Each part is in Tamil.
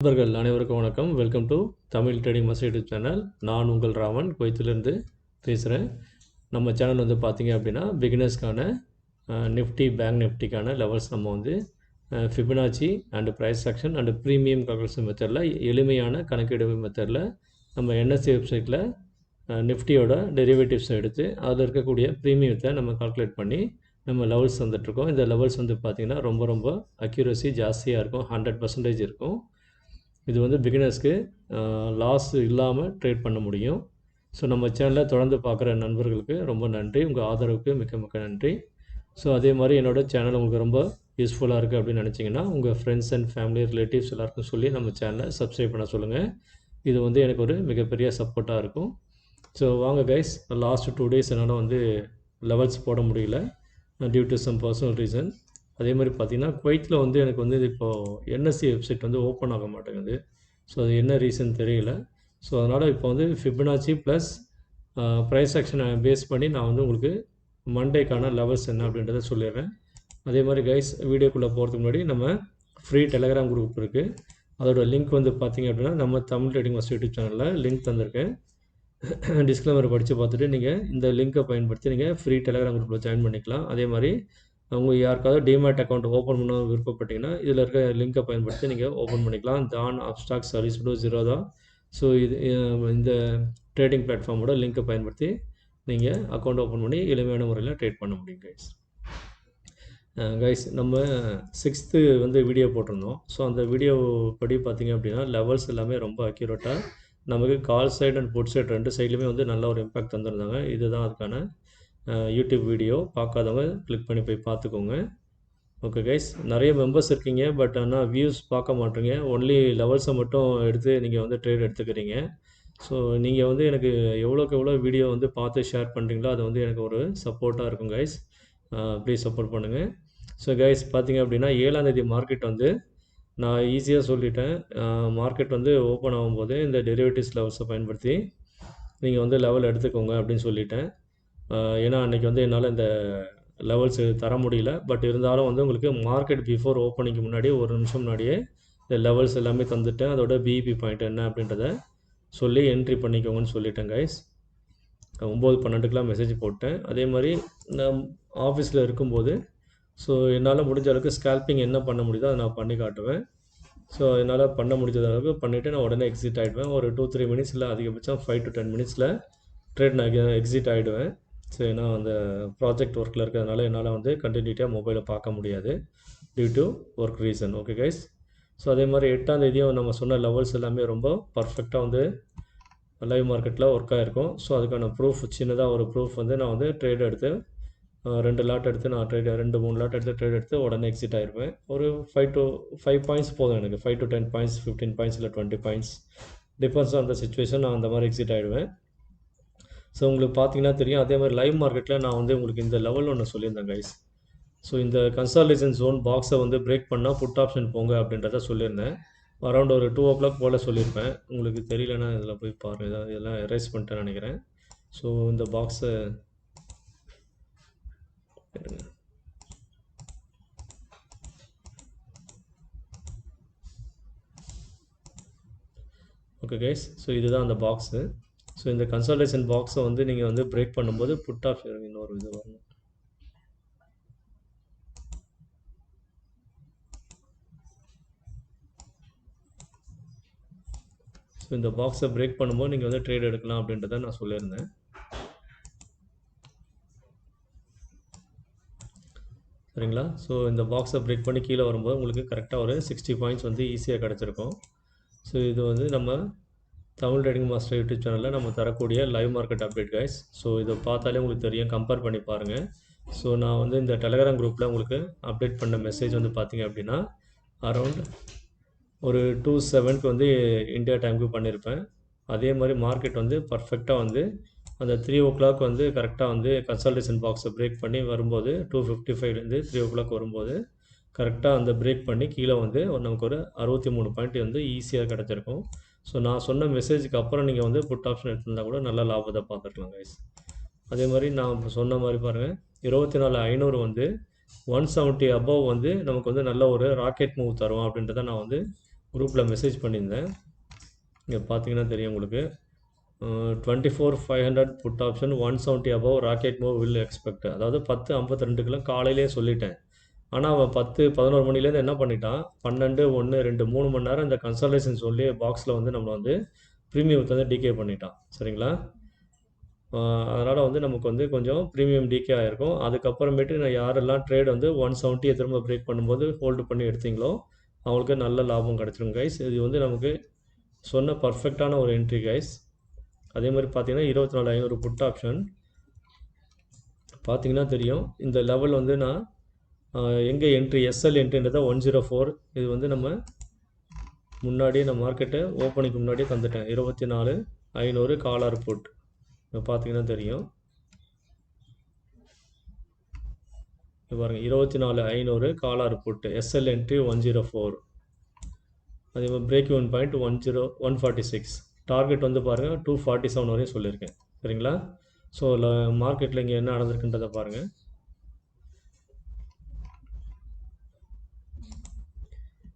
நண்பர்கள் அனைவருக்கும் வணக்கம். Welcome to Tamil trading master YouTube channel. நான் உங்கள் ராமன் குவைத்திலிருந்து பேசுகிறேன். நம்ம சேனல் வந்து பார்த்தீங்க அப்படின்னா பிகினர்ஸ்க்கான நிஃப்டி பேங்க் நிஃப்டிக்கான லெவல்ஸ் நம்ம வந்து Fibonacci and price action and premium calculation மெத்தடில் எளிமையான கணக்கீடு மெத்தடில் நம்ம என்எஸ்சி வெப்சைட்டில் நிஃப்டியோட டெரிவேட்டிவ்ஸை எடுத்து அதில் இருக்கக்கூடிய ப்ரீமியத்தை நம்ம கால்குலேட் பண்ணி நம்ம லெவல்ஸ் வந்துட்டுருக்கோம். இந்த லெவல்ஸ் வந்து பார்த்திங்கன்னா ரொம்ப அக்யூரசி ஜாஸ்தியாக இருக்கும், 100% இருக்கும். இது வந்து பிகினர்ஸ்க்கு லாஸ் இல்லாமல் ட்ரேட் பண்ண முடியும். ஸோ நம்ம சேனலில் தொடர்ந்து பார்க்குற நண்பர்களுக்கு ரொம்ப நன்றி. உங்கள் ஆதரவுக்கு மிக்க நன்றி. ஸோ அதே மாதிரி என்னோடய சேனல் உங்களுக்கு ரொம்ப யூஸ்ஃபுல்லாக இருக்குது அப்படின்னு நினச்சிங்கன்னா உங்கள் ஃப்ரெண்ட்ஸ் அண்ட் ஃபேமிலி ரிலேட்டிவ்ஸ் எல்லாருக்கும் சொல்லி நம்ம சேனலை சப்ஸ்கிரைப் பண்ண சொல்லுங்கள். இது வந்து எனக்கு ஒரு மிகப்பெரிய சப்போர்ட்டாக இருக்கும். ஸோ வாங்க கைஸ், லாஸ்ட் 2 days என்னால் வந்து லெவல்ஸ் போட முடியல due to some personal reason. அதே மாதிரி பார்த்திங்கன்னா குவைத்தில் வந்து எனக்கு வந்து இப்போது என்எஸ்சி வெப்சைட் வந்து ஓப்பன் ஆக மாட்டேங்குது. ஸோ அது என்ன ரீசன் தெரியல. ஸோ அதனால் இப்போ வந்து ஃபிபனாச்சி ப்ளஸ் ப்ரைஸ் ஆக்ஷனை பேஸ் பண்ணி நான் வந்து உங்களுக்கு மண்டேக்கான லெவல்ஸ் என்ன அப்படின்றத சொல்லிடுறேன். அதே மாதிரி கைஸ், வீடியோக்குள்ளே போகிறதுக்கு முன்னாடி நம்ம ஃப்ரீ டெலகிராம் குரூப் இருக்குது. அதோட லிங்க் வந்து பார்த்திங்க அப்படின்னா நம்ம தமிழ் ட்ரேடிங் மாஸ்டர் யூடியூப் சேனலில் லிங்க் தந்திருக்கேன். டிஸ்க்ளைமரை படித்து பார்த்துட்டு நீங்கள் இந்த லிங்க்கை பயன்படுத்தி நீங்கள் ஃப்ரீ டெலகிராம் குரூப்பில் ஜாயின் பண்ணிக்கலாம். அதே மாதிரி உங்களுக்கு யாருக்காவது டிமேட் அக்கௌண்ட் ஓப்பன் பண்ண விருப்பப்பட்டீங்கன்னா இதில் இருக்க லிங்கை பயன்படுத்தி நீங்கள் ஓப்பன் பண்ணிக்கலாம். Dhan Upstox service Zerodha. So இது இந்த ட்ரேடிங் பிளாட்ஃபார்மோட லிங்கை பயன்படுத்தி நீங்கள் அக்கௌண்ட் ஓப்பன் பண்ணி எளிமையான முறையில் ட்ரேட் பண்ண முடியும் கைஸ். நம்ம 6th வந்து வீடியோ போட்டிருந்தோம். ஸோ அந்த வீடியோ படி பார்த்திங்க அப்படின்னா லெவல்ஸ் எல்லாமே ரொம்ப அக்யூரேட்டாக நமக்கு call side and put side 2 சைட்லையுமே வந்து நல்ல ஒரு இம்பேக்ட் தந்துருந்தாங்க. இதுதான் அதுக்கான யூடியூப் வீடியோ. பார்க்காதவங்க கிளிக் பண்ணி போய் பார்த்துக்கோங்க. ஓகே கைஸ், நிறைய மெம்பர்ஸ் இருக்கீங்க, பட் ஆனால் வியூஸ் பார்க்க மாட்டீங்க. ஒன்லி லெவல்ஸை மட்டும் எடுத்து நீங்கள் வந்து ட்ரேட் எடுத்துக்கிறீங்க. ஸோ நீங்கள் வந்து எனக்கு எவ்வளோக்கு எவ்வளோ வீடியோ வந்து பார்த்து ஷேர் பண்ணுறீங்களோ அது வந்து எனக்கு ஒரு சப்போர்ட்டாக இருக்கும் கைஸ். ப்ளீஸ் சப்போர்ட் பண்ணுங்கள். ஸோ கைஸ் பார்த்திங்க அப்படின்னா 7ஆம் தேதி மார்க்கெட் வந்து நான் ஈஸியாக சொல்லிட்டேன். மார்க்கெட் வந்து ஓப்பன் ஆகும்போது இந்த டெரிவேட்டிவ்ஸ் லெவல்ஸை பயன்படுத்தி நீங்கள் வந்து லெவல் எடுத்துக்கோங்க அப்படின்னு சொல்லிட்டேன். ஏன்னா அன்றைக்கி வந்து என்னால் இந்த லெவல்ஸ் தர முடியல. பட் இருந்தாலும் வந்து உங்களுக்கு மார்க்கெட் பிஃபோர் ஓப்பனிங்க்கு முன்னாடி ஒரு நிமிஷம் முன்னாடியே இந்த லெவல்ஸ் எல்லாமே தந்துட்டேன். அதோட பிஇபி பாயிண்ட் என்ன அப்படின்றத சொல்லி என்ட்ரி பண்ணிக்கோங்கன்னு சொல்லிட்டேன் கைஸ். 9:12க்கெலாம் மெசேஜ் போட்டேன். அதே மாதிரி நான் ஆஃபீஸில் இருக்கும்போது ஸோ என்னால் முடிஞ்ச அளவுக்கு ஸ்கேல்பிங் என்ன பண்ண முடியுதோ அதை நான் பண்ணி காட்டுவேன். ஸோ என்னால் பண்ண முடிஞ்ச அளவுக்கு பண்ணிவிட்டு நான் உடனே எக்ஸிட் ஆகிடுவேன். ஒரு 2-3 minutes இல்லை அதிகபட்சம் 5 to 10 minutes ட்ரேட் நான் எக்ஸிட் ஆகிடுவேன். ஸோ ஏன்னா அந்த ப்ராஜெக்ட் ஒர்க்கில் இருக்கிறதுனால என்னால் வந்து கண்டினியூட்டியாக மொபைலை பார்க்க முடியாது due to work reason. Okay guys. So அதே மாதிரி 8ஆம் தேதியும் நம்ம சொன்ன லெவல்ஸ் எல்லாமே ரொம்ப பர்ஃபெக்டாக வந்து லைவ் மார்க்கெட்டில் ஒர்க் ஆகிருக்கும். ஸோ அதுக்கான ப்ரூஃப், சின்னதாக ஒரு ப்ரூஃப் வந்து நான் வந்து ட்ரேட் எடுத்து 2 லாட் எடுத்து நான் 2-3 லாட் எடுத்து ட்ரேட் எடுத்து உடனே எக்ஸிட் ஆகிருப்பேன். ஒரு 5 பாயிண்ட்ஸ் போதும் எனக்கு. 5 to 10 points, 15 points இல்லை 20 points depends on the situation. நான் அந்த மாதிரி எக்ஸிட் ஆகிடுவேன். ஸோ உங்களுக்கு பார்த்தீங்கன்னா தெரியும். அதே மாதிரி லைவ் மார்க்கெட்டில் நான் வந்து உங்களுக்கு இந்த லெவல் ஒன்று சொல்லியிருந்தேன் கைஸ். ஸோ இந்த கன்சாலிடேஷன் ஜோன் பாக்ஸை வந்து பிரேக் பண்ணால் புட் ஆப்ஷன் போங்க அப்படின்றத சொல்லியிருந்தேன். அரௌண்ட் ஒரு 2 o'clock போல் சொல்லியிருப்பேன். உங்களுக்கு தெரியலன்னா இதில் போய் பாருங்கள். இதெல்லாம் எரேஸ் பண்ணிட்டேன்னு நினைக்கிறேன். ஸோ இந்த பாக்ஸை ஓகே கைஸ். ஸோ இதுதான் அந்த பாக்ஸு. ஸோ இந்த கன்சாலிடேஷன் பாக்ஸை வந்து நீங்கள் வந்து பிரேக் பண்ணும்போது புட் ஆப்ஷன் இன்னொரு இது வரணும். ஸோ இந்த பாக்ஸை பிரேக் பண்ணும்போது நீங்கள் வந்து ட்ரேட் எடுக்கலாம் அப்படின்றத நான் சொல்லியிருந்தேன். சரிங்களா? ஸோ இந்த பாக்ஸை பிரேக் பண்ணி கீழே வரும்போது உங்களுக்கு கரெக்டாக ஒரு 60 points வந்து ஈஸியாக கிடச்சிருக்கும். ஸோ இது வந்து நம்ம தமிழ் ட்ரேடிங் மாஸ்டர் யூடியூப் சேனலில் நம்ம தரக்கூடிய live market update guys. So இதை பார்த்தாலே உங்களுக்கு தெரியும், கம்பேர் பண்ணி பாருங்கள். ஸோ நான் வந்து இந்த டெலகிராம் குரூப்பில் உங்களுக்கு அப்டேட் பண்ண மெசேஜ் வந்து பார்த்திங்க அப்படின்னா அரௌண்ட் ஒரு 2:07 வந்து இந்தியா டைமுக்கு பண்ணியிருப்பேன். அதே மாதிரி மார்க்கெட் வந்து பர்ஃபெக்டாக வந்து அந்த 3 o'clock வந்து கரெக்டாக வந்து கன்சால்டேஷன் பாக்ஸை பிரேக் பண்ணி வரும்போது 2:55 3 o'clock வரும்போது கரெக்டாக அந்த பிரேக் பண்ணி கீழே வந்து நமக்கு ஒரு 63 point வந்து ஈஸியாக கிடச்சிருக்கும். ஸோ நான் சொன்ன மெசேஜுக்கு அப்புறம் நீங்கள் வந்து புட் ஆப்ஷன் எடுத்திருந்தால் கூட நல்ல லாபத்தை பார்த்துருக்கலாம் கைஸ். அதே மாதிரி நான் சொன்ன மாதிரி பாருங்கள், 24,500 வந்து 170 above வந்து நமக்கு வந்து நல்ல ஒரு ராக்கெட் மூவ் தரும் அப்படின்றத நான் வந்து குரூப்பில் மெசேஜ் பண்ணியிருந்தேன். இங்கே பார்த்தீங்கன்னா தெரியும் உங்களுக்கு. 24,500 put option 170 above rocket move will expect. அதாவது 10:52 காலையிலேயே சொல்லிட்டேன். ஆனால் அவன் 10-11 மணிலேருந்து என்ன பண்ணிட்டான், 12, 1, 2 3 மணி நேரம் இந்த கன்சல்டேஷன் சொல்லி பாக்ஸில் வந்து நம்மளை வந்து ப்ரீமியத்தை வந்து டிகே பண்ணிட்டான். சரிங்களா? அதனால் வந்து நமக்கு வந்து கொஞ்சம் ப்ரீமியம் டிகே ஆகிருக்கும். அதுக்கப்புறமேட்டு நான் யாரெல்லாம் ட்ரேட் வந்து 170 திரும்ப பிரேக் பண்ணும்போது ஹோல்டு பண்ணி எடுத்தீங்களோ அவங்களுக்கு நல்ல லாபம் கிடச்சிரும் கைஸ். இது வந்து நமக்கு சொன்ன பர்ஃபெக்டான ஒரு என்ட்ரி கைஸ். அதே மாதிரி பார்த்தீங்கன்னா 24,500 புட் ஆப்ஷன் பார்த்தீங்கன்னா தெரியும். இந்த லெவல் வந்து நான் எங்கே என்ட்ரி எஸ்எல் என்ட்ரின்றதை 104. இது வந்து நம்ம முன்னாடியே நான் மார்க்கெட்டை ஓப்பனிங்க்கு முன்னாடியே தந்துட்டேன். 24,500 காலர் புட் பார்த்தீங்கன்னா தெரியும். பாருங்கள் 24,500 காலர் புட் எஸ்எல் என்ட்ரி 104. அதே மாதிரி பிரேக் ஈவன் பாயிண்ட் 146. டார்கெட் வந்து பாருங்கள் 247 வரையும் சொல்லியிருக்கேன். சரிங்களா? ஸோ மார்க்கெட்டில் இங்கே என்ன நடந்திருக்குன்றதை பாருங்கள்.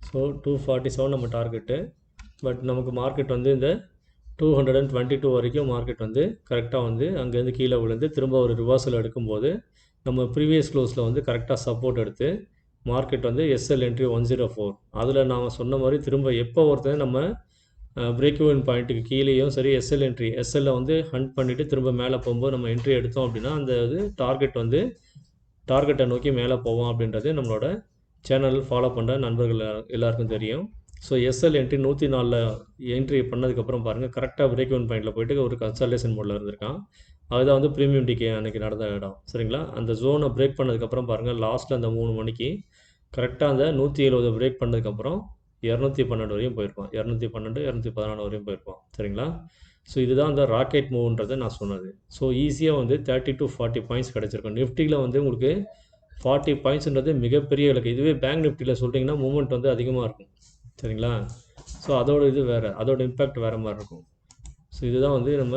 ஸோ 247 நம்ம டார்கெட்டு. பட் நமக்கு மார்க்கெட் வந்து இந்த 222 வரைக்கும் மார்க்கெட் வந்து கரெக்டாக வந்து அங்கேருந்து கீழே விழுந்து திரும்ப ஒரு ரிவர்சல் எடுக்கும்போது நம்ம ப்ரீவியஸ் க்ளோஸில் வந்து கரெக்டாக சப்போர்ட் எடுத்து மார்க்கெட் வந்து எஸ்எல் என்ட்ரி 104. அதில் நான் சொன்ன மாதிரி திரும்ப எப்போ ஒருத்தர் நம்ம பிரேக் ஈவன் பாயிண்ட்டுக்கு கீழேயும் சரி எஸ்எல் என்ட்ரி எஸ்எல்ல வந்து ஹண்ட் பண்ணிவிட்டு திரும்ப மேலே போகும்போது நம்ம என்ட்ரி எடுத்தோம் அப்படின்னா அந்த இது டார்கெட்டை நோக்கி மேலே போவோம் அப்படின்றது நம்மளோட சேனல் ஃபாலோ பண்ணுற நண்பர்கள் எல்லாருக்கும் தெரியும். ஸோ எஸ்எல் என்ட்ரி 104 என்ட்ரி பண்ணதுக்கப்புறம் பாருங்கள் கரெக்டாக பிரேக் ஈவன் பாயிண்டில் போய்ட்டு ஒரு கன்சல்டேஷன் மோடில் இருந்திருக்கான். அதுதான் வந்து ப்ரீமியம் டிகே அன்றைக்கி நடந்த இடம். சரிங்களா? அந்த ஜோனை பிரேக் பண்ணதுக்கப்புறம் பாருங்கள் லாஸ்ட்டில் அந்த 3 மணிக்கு கரெக்டாக அந்த 170 பிரேக் பண்ணதுக்கப்புறம் 212 வரையும் போயிருப்பான். 212, 214 வரையும் போயிருப்பான். சரிங்களா? ஸோ இதுதான் அந்த ராக்கெட் மூவ்ன்றதை நான் சொன்னது. ஸோ ஈஸியாக வந்து 30 to 40 பாயிண்ட்ஸ் கிடச்சிருக்கும். நிஃப்டியில் வந்து உங்களுக்கு 40 பாயிண்ட்ஸ்ன்றது மிகப்பெரிய இலக்கு. இதுவே பேங்க் நிஃப்டியில் சொல்லிட்டிங்கன்னா மூவ்மெண்ட் வந்து அதிகமாக இருக்கும். சரிங்களா? ஸோ அதோட இது வேறு, அதோட இம்பேக்ட் வேறு மாதிரி இருக்கும். ஸோ இதுதான் வந்து நம்ம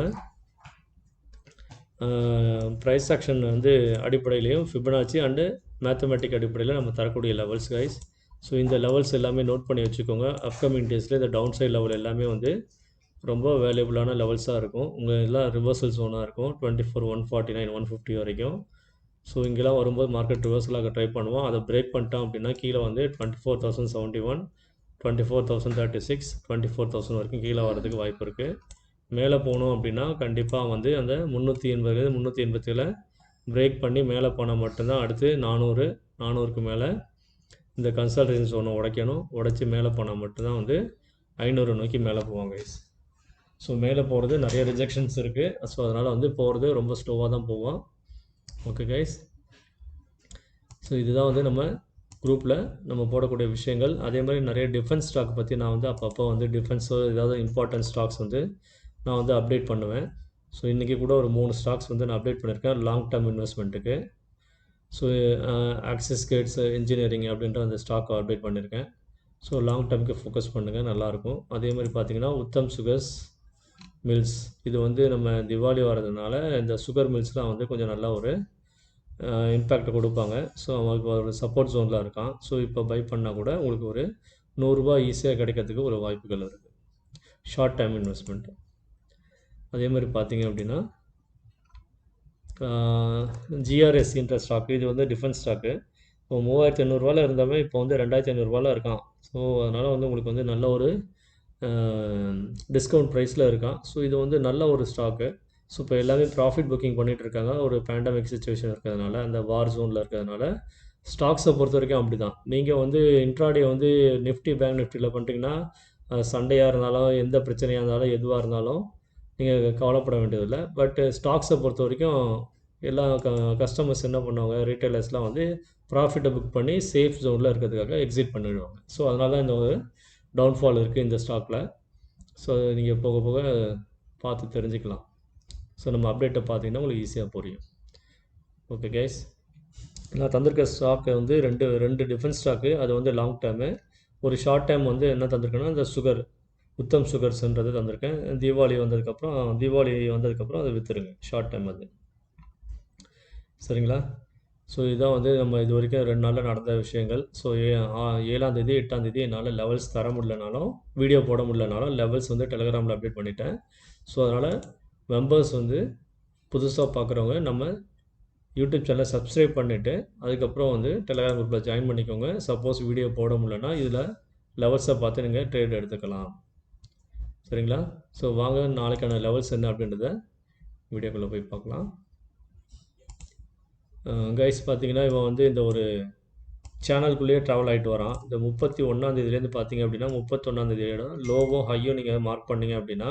ப்ரைஸ் ஆக்ஷன் வந்து அடிப்படையிலையும் ஃபிபனாச்சி அண்டு மேத்தமெட்டிக் அடிப்படையில் நம்ம தரக்கூடிய லெவல்ஸ் கைஸ். ஸோ இந்த லெவல்ஸ் எல்லாமே நோட் பண்ணி வச்சுக்கோங்க. அப்கமிங் டேஸில் இந்த டவுன் சைட் லெவல் எல்லாமே வந்து ரொம்ப வேல்யூபிளான லெவல்ஸாக இருக்கும். உங்கள் எல்லாம் ரிவர்சல் ஜோனாக இருக்கும் 24, 149, 150 வரைக்கும். ஸோ இங்கெல்லாம் வரும்போது மார்க்கெட் ரிவர்சலாக ட்ரை பண்ணுவோம். அதை பிரேக் பண்ணிட்டோம் அப்படின்னா கீழே வந்து 24,071, 24,036, 24,000 வரைக்கும் கீழே வரதுக்கு வாய்ப்பு இருக்குது. மேலே போகணும் அப்படின்னா கண்டிப்பாக வந்து அந்த 380, 387 பிரேக் பண்ணி மேலே போனால் மட்டும்தான் அடுத்து 400க்கு மேலே இந்த கன்சல்டேஷன் ஜோனை உடைக்கணும். உடைச்சி மேலே போனால் மட்டும்தான் வந்து 500 நோக்கி மேலே போவாங்க கைஸ். ஸோ மேலே போகிறது நிறைய ரிஜெக்ஷன்ஸ் இருக்குது. ஸோ அதனால் வந்து போகிறது ரொம்ப ஸ்லோவாக தான் போவோம். Okay guys. ஸோ இதுதான் வந்து நம்ம குரூப்பில் நம்ம போடக்கூடிய விஷயங்கள். அதே மாதிரி நிறைய டிஃபென்ஸ் ஸ்டாக் பற்றி நான் வந்து அப்பப்போ வந்து டிஃபென்ஸோ ஏதாவது இம்பார்ட்டன்ட் ஸ்டாக்ஸ் வந்து நான் வந்து அப்டேட் பண்ணுவேன். ஸோ இன்றைக்கி கூட ஒரு 3 ஸ்டாக்ஸ் வந்து நான் அப்டேட் பண்ணியிருக்கேன் லாங் டேர்ம் இன்வெஸ்ட்மெண்ட்டுக்கு. ஸோ ஆக்சிஸ் கேட்ஸ் இன்ஜினியரிங் அப்படின்ற அந்த ஸ்டாக்கை அப்டேட் பண்ணியிருக்கேன். ஸோ லாங் டேர்முக்கு ஃபோக்கஸ் பண்ணுங்கள், நல்லாயிருக்கும். அதே மாதிரி பார்த்திங்கன்னா உத்தம் சுகர்ஸ் மில்ஸ், இது வந்து நம்ம திவாலி வரதுனால இந்த சுகர் மில்ஸ்லாம் வந்து கொஞ்சம் நல்லா ஒரு இம்பேக்டை கொடுப்பாங்க. ஸோ அவங்களுக்கு ஒரு சப்போர்ட் ஜோனில் இருக்கான். ஸோ இப்போ பை பண்ணால் கூட உங்களுக்கு ஒரு 100 ரூபா ஈஸியாக கிடைக்கிறதுக்கு ஒரு வாய்ப்புகள் இருக்குது. Short time investment. அதே மாதிரி பார்த்திங்க அப்படின்னா ஜிஆர்எஸ்சின்ற ஸ்டாக்கு, இது வந்து டிஃபென்ஸ் ஸ்டாக்கு. இப்போ 3,800 இருந்தவன் இப்போ வந்து 2,500 இருக்கான். ஸோ அதனால் வந்து உங்களுக்கு வந்து நல்ல ஒரு டிஸ்கவுண்ட் ப்ரைஸில் இருக்கான். ஸோ இது வந்து நல்ல ஒரு ஸ்டாக்கு. ஸோ இப்போ எல்லாமே ப்ராஃபிட் புக்கிங் பண்ணிகிட்ருக்காங்க. ஒரு பேண்டமிக் சுச்சுவேஷன் இருக்கிறதுனால, அந்த வார் ஜோனில் இருக்கிறதுனால ஸ்டாக்ஸை பொறுத்த வரைக்கும் அப்படி தான். நீங்கள் வந்து இன்ட்ராடே வந்து நிஃப்டி பேங்க் நிஃப்டியில் பண்ணிட்டீங்கன்னா சண்டையாக இருந்தாலும் எந்த பிரச்சனையாக இருந்தாலும் எதுவாக இருந்தாலும் நீங்கள் கவலைப்பட வேண்டியதில்லை. பட் ஸ்டாக்ஸை பொறுத்த வரைக்கும் எல்லா கஸ்டமர்ஸ் என்ன பண்ணுவாங்க, ரீட்டைலர்ஸ்லாம் வந்து ப்ராஃபிட்டை புக் பண்ணி சேஃப் ஜோனில் இருக்கிறதுக்காக எக்ஸிட் பண்ணிவிடுவாங்க. ஸோ அதனால தான் இந்த ஒரு டவுன்ஃபால் இருக்குது இந்த ஸ்டாக்கில். ஸோ நீங்கள் போக போக பார்த்து தெரிஞ்சுக்கலாம். ஸோ நம்ம அப்டேட்டை பார்த்தீங்கன்னா உங்களுக்கு ஈஸியாக புரியும். ஓகே கைஸ், நான் தந்திருக்க ஸ்டாக்கு வந்து ரெண்டு டிஃபென்ஸ் ஸ்டாக்கு. அது வந்து லாங் டேர்மு. ஒரு ஷார்ட் டைம் வந்து என்ன தந்திருக்கேன்னா இந்த சுகர் உத்தம் சுகர்ஸ்ன்றது தந்திருக்கேன். தீபாவளி வந்ததுக்கப்புறம் அதை விற்றுருங்க ஷார்ட் டைம் அது. சரிங்களா? ஸோ இதுதான் வந்து நம்ம இது வரைக்கும் 2 நாளில் நடந்த விஷயங்கள். ஸோ 7ஆம் தேதி 8ஆம் தேதி என்னால் லெவல்ஸ் தர முடியலனாலும், வீடியோ போட முடியலனாலும் லெவல்ஸ் வந்து டெலகிராமில் அப்டேட் பண்ணிட்டேன். ஸோ அதனால் மெம்பர்ஸ் வந்து புதுசாக பார்க்குறவங்க நம்ம யூடியூப் சேனலை சப்ஸ்கிரைப் பண்ணிவிட்டு அதுக்கப்புறம் வந்து டெலகிராம் குரூப்பில் ஜாயின் பண்ணிக்கோங்க. சப்போஸ் வீடியோ போட முடியலன்னா இதில் லெவல்ஸை பார்த்து நீங்கள் ட்ரேட் எடுத்துக்கலாம். சரிங்களா? ஸோ வாங்க நாளைக்கான லெவல்ஸ் என்ன அப்படின்றத வீடியோக்குள்ளே போய் பார்க்கலாம். கைஸ் பார்த்தீங்கன்னா இவன் வந்து இந்த ஒரு சேனலுக்குள்ளேயே ட்ராவல் ஆகிட்டு வரான். இந்த 31ஆம் தேதியிலேருந்து பார்த்தீங்க அப்படின்னா 31ஆம் தேதியோட லோவும் ஹையும் நீங்கள் மார்க் பண்ணீங்க அப்படின்னா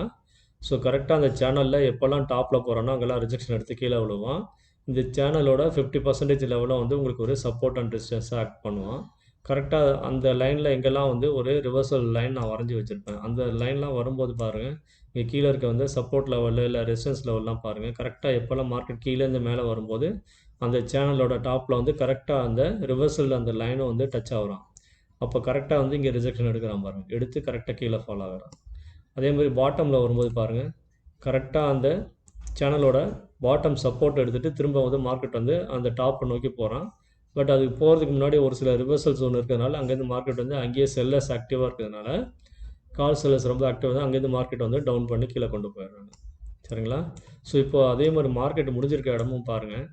ஸோ கரெக்டாக அந்த சேனலில் எப்போல்லாம் டாப்பில் போகிறானோ அங்கெல்லாம் ரிஜெக்ஷன் எடுத்து கீழே விழுவான். இந்த சேனலோட 50% லெவலில் வந்து உங்களுக்கு ஒரு சப்போர்ட் அண்ட் ரெசிஸ்டன்ஸாக ஆக்ட் பண்ணுவான். கரெக்டாக அந்த லைனில் எங்கெல்லாம் வந்து ஒரு ரிவர்சல் லைன் நான் வரைஞ்சி வச்சுருப்பேன். அந்த லைன்லாம் வரும்போது பாருங்கள், இங்கே கீழே இருக்க வந்து சப்போர்ட் லெவலில் இல்லை ரெசிஸ்டன்ஸ் லெவல்லாம் பாருங்கள். கரெக்டாக எப்போல்லாம் மார்க்கெட் கீழேருந்து மேலே வரும்போது அந்த சேனலோட டாப்பில் வந்து கரெக்டாக அந்த ரிவர்சல் அந்த லைனும் வந்து டச் ஆகுறான். அப்போ கரெக்டாக வந்து இங்கே ரிஜெக்ஷன் எடுக்கிறான் பாருங்கள். எடுத்து கரெக்டாக கீழே ஃபாலோ ஆகிறான். அதே மாதிரி பாட்டமில் வரும்போது பாருங்கள், கரெக்டாக அந்த சேனலோட பாட்டம் சப்போர்ட் எடுத்துகிட்டு திரும்ப வந்து மார்க்கெட் வந்து அந்த டாப்பை நோக்கி போகிறான். பட் அதுக்கு போகிறதுக்கு முன்னாடி ஒரு சில ரிவர்சல் ஜோன் இருக்கிறதுனால அங்கேருந்து மார்க்கெட் வந்து அங்கேயே செல்லர்ஸ் ஆக்டிவாக இருக்கிறதுனால கால் செல்லர்ஸ் ரொம்ப ஆக்டிவாக தான் அங்கேருந்து மார்க்கெட் வந்து டவுன் பண்ணி கீழே கொண்டு போயிடுறாங்க. சரிங்களா? ஸோ இப்போ அதே மாதிரி மார்க்கெட் முடிஞ்சிருக்க இடமும் பாருங்கள்,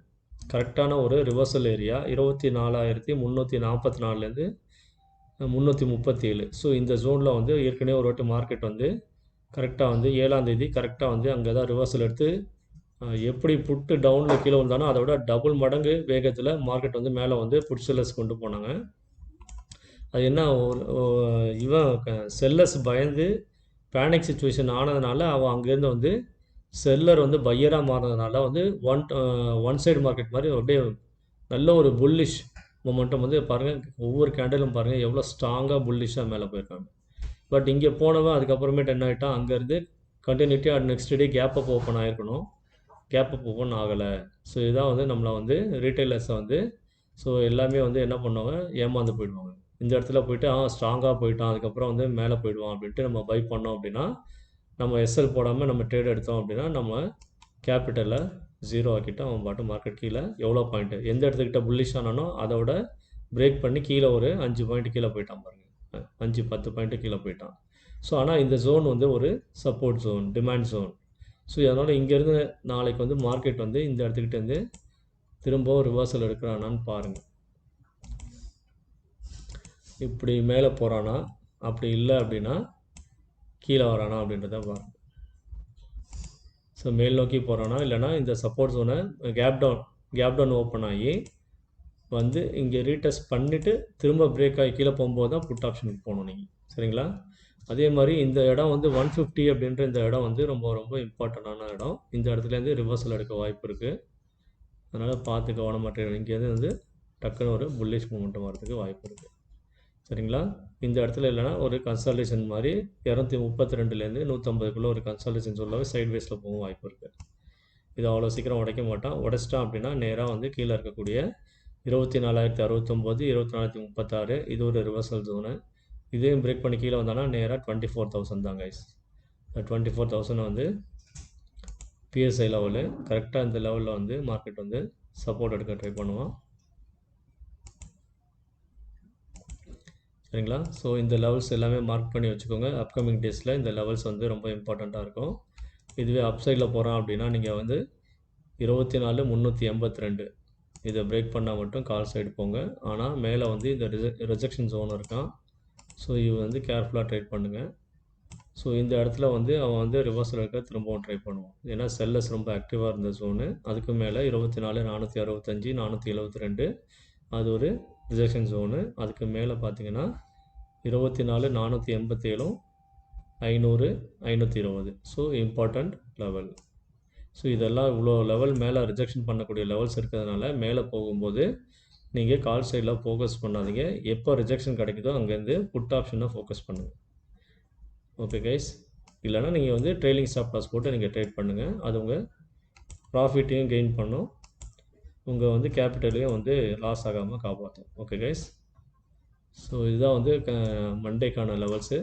கரெக்டான ஒரு ரிவர்சல் ஏரியா 24,344லேருந்து 337. ஸோ இந்த ஜோனில் வந்து ஏற்கனவே ஒரு வாட்டி மார்க்கெட் வந்து கரெக்டாக வந்து 7ஆம் தேதி கரெக்டாக வந்து அங்கே தான் ரிவர்சல் எடுத்து எப்படி புட்டு டவுனில் கீழே வந்தானோ அதை விட டபுள் மடங்கு வேகத்தில் மார்க்கெட் வந்து மேலே வந்து புட் செல்லர்ஸ் கொண்டு போனாங்க. அது என்ன இவன் செல்லர்ஸ் பயந்து பேனிக் சுச்சுவேஷன் ஆனதுனால அவன் அங்கேருந்து வந்து செல்லர் வந்து பையராக மாறினதுனால வந்து ஒன் சைடு மார்க்கெட் மாதிரி அப்படியே நல்ல ஒரு புல்லிஷ் மொமெண்டம் வந்து பாருங்கள், ஒவ்வொரு கேண்டலும் பாருங்கள் எவ்வளோ ஸ்ட்ராங்காக புல்லிஷாக மேலே போயிருக்காங்க. பட் இங்கே போனவன் அதுக்கப்புறமேட்டு என்ன ஆகிட்டான், அங்கேருந்து கண்டினியூட்டியாக next day gap up open ஆகிருக்கணும், கேப் அப் ஓப்பன் ஆகலை. ஸோ இதுதான் வந்து நம்மளை வந்து ரீட்டைலர்ஸை வந்து ஸோ எல்லாமே வந்து என்ன பண்ணுவாங்க, ஏமாந்து போயிடுவாங்க. இந்த இடத்துல போய்ட்டு ஸ்ட்ராங்காக போயிட்டான் அதுக்கப்புறம் வந்து மேலே போயிடுவான் அப்படின்ட்டு நம்ம பை பண்ணோம் அப்படின்னா, நம்ம எஸ்எல் போடாமல் நம்ம ட்ரேட் எடுத்தோம் அப்படின்னா நம்ம கேபிட்டலை 0 ஆக்கிட்டு அவன் பாட்டு மார்க்கெட் கீழே எவ்வளோ பாயிண்ட்டு எந்த இடத்துக்கிட்ட புல்லிஷ் ஆனானோ அதோட பிரேக் பண்ணி கீழே ஒரு 5 பாயிண்ட் கீழே போயிட்டான் பாருங்கள், 5-10 பாயிண்ட்டு கீழே போயிட்டான். ஸோ ஆனால் இந்த ஜோன் வந்து ஒரு support zone, demand zone. So அதனால் இங்கேருந்து நாளைக்கு வந்து மார்க்கெட் வந்து இந்த இடத்துக்கிட்டேருந்து திரும்பவும் ரிவர்சல் எடுக்கிறானான்னு பாருங்கள். இப்படி மேலே போகிறானா, அப்படி இல்லை அப்படின்னா கீழே வரானா அப்படின்றத பாருங்கள். ஸோ மேல் நோக்கி போகிறானா இல்லைனா இந்த சப்போர்ட் ஜோனை கேப் டவுன் ஓப்பன் ஆகி வந்து இங்கே ரீடெஸ்ட் பண்ணிவிட்டு திரும்ப பிரேக் ஆகி கீழே போகும்போது தான் புட் ஆப்ஷனுக்கு போகணும் நீங்கள். சரிங்களா? அதே மாதிரி இந்த இடம் வந்து 150 அப்படின்ற இந்த இடம் வந்து ரொம்ப ரொம்ப இம்பார்ட்டண்டான இடம். இந்த இடத்துலேருந்து ரிவர்சல் எடுக்க வாய்ப்பு இருக்குது. அதனால் பார்த்து கவனமாக இங்கேருந்து வந்து டக்குன்னு ஒரு புல்லிஷ் மூமெண்ட்டும் வரதுக்கு வாய்ப்பு இருக்குது. சரிங்களா? இந்த இடத்துல இல்லைனா ஒரு கன்சல்டேஷன் மாதிரி 232லேருந்து 150க்குள்ளே ஒரு கன்சல்டேஷன் சொல்லவே சைட் வேஸில் போகும் வாய்ப்பு இருக்குது. இது அவ்வளோ சீக்கிரம் உடைக்க மாட்டான். உடைச்சிட்டான் அப்படின்னா நேராக வந்து கீழே இருக்கக்கூடிய 24,069, 24,036 இது ஒரு ரிவர்சல் ஜோனு. இதையும் பிரேக் பண்ணி கீழே வந்தானா நேராக 24,000 தான் கைஸ். 24,000 வந்து பிஎஸ்ஐ லெவலு. கரெக்டாக இந்த லெவலில் வந்து மார்க்கெட் வந்து சப்போர்ட் எடுக்க ட்ரை பண்ணுவான். சரிங்களா? ஸோ இந்த லெவல்ஸ் எல்லாமே மார்க் பண்ணி வச்சுக்கோங்க. அப்கமிங் டேஸில் இந்த லெவல்ஸ் வந்து ரொம்ப இம்பார்ட்டண்ட்டாக இருக்கும். இதுவே அப்சைடில் போகிறோம் அப்படின்னா நீங்கள் வந்து 24,382 இதை பிரேக் பண்ணால் மட்டும் கால் சைடு போங்க. ஆனால் மேலே வந்து இந்த ரிஜெக்ஷன் ஜோன் இருக்கான். ஸோ இது வந்து கேர்ஃபுல்லாக ட்ரேட் பண்ணுங்கள். ஸோ இந்த இடத்துல வந்து அவன் வந்து ரிவர்சல் எடுக்க திரும்பவும் ட்ரை பண்ணுவான். ஏன்னா செல்லர்ஸ் ரொம்ப ஆக்டிவாக இருந்த ஜோனு. அதுக்கு மேலே 24,465, 472 அது ஒரு ரிஜெக்ஷன் ஜோனு. அதுக்கு மேலே பார்த்தீங்கன்னா 24,487, 500, 520 ஸோ இம்பார்ட்டண்ட் லெவல். ஸோ இதெல்லாம் இவ்வளோ லெவல் மேலே ரிஜெக்ஷன் பண்ணக்கூடிய லெவல்ஸ் இருக்கிறதுனால மேலே போகும்போது நீங்கள் கால் சைடில் ஃபோக்கஸ் பண்ணாதீங்க. எப்போ ரிஜெக்ஷன் கிடைக்குதோ அங்கேருந்து புட் ஆப்ஷனை ஃபோக்கஸ் பண்ணுங்கள். ஓகே கைஸ், இல்லைனா நீங்கள் வந்து ட்ரெயிலிங் ஸ்டாப் லாஸ் போட்டு நீங்கள் ட்ரேட் பண்ணுங்கள். அது உங்கள் ப்ராஃபிட்டையும் கெயின் பண்ணும், உங்கள் வந்து கேபிட்டலையும் வந்து லாஸ் ஆகாமல் காப்பாற்றும். ஓகே கைஸ், ஸோ இதுதான் வந்து மண்டேக்கான லெவல்ஸு.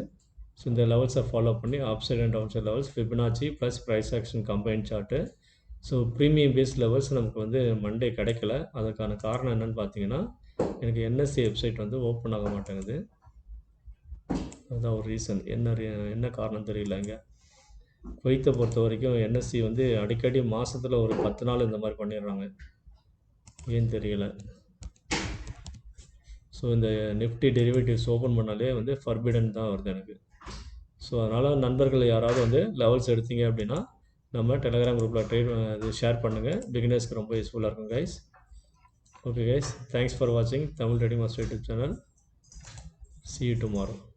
ஸோ இந்த லெவல்ஸை ஃபாலோ பண்ணி upside and downside levels Fibonacci plus price action combine chart so premium base levels நமக்கு வந்து மண்டே கிடைக்கல. அதுக்கான காரணம் என்னன்னு பார்த்தீங்கன்னா, எனக்கு என்எஸ்சி வெப்சைட் வந்து ஓப்பன் ஆக மாட்டேங்குது. அதுதான் ஒரு ரீசன். என்ன காரணம் தெரியலங்க. குவைத்தை பொறுத்த வரைக்கும் என்எஸ்சி வந்து அடிக்கடி மாதத்தில் ஒரு 10 நாள் இந்த மாதிரி பண்ணிடுறாங்க. ஏன்னு தெரியல. ஸோ இந்த நிஃப்டி டெரிவேட்டிவ்ஸ் ஓப்பன் பண்ணாலே வந்து ஃபர்பிடன் தான் வருது எனக்கு. ஸோ அதனால் நண்பர்கள் யாராவது வந்து லெவல்ஸ் எடுத்தீங்க அப்படின்னா நம்ம டெலகிராம் குரூப்பில் இது ஷேர் பண்ணுங்கள். பிகினர்ஸ்க்கு ரொம்ப யூஸ்ஃபுல்லாக இருக்கும் guys. Okay guys, thanks for வாட்சிங் Tamil trading master YouTube channel. See you tomorrow.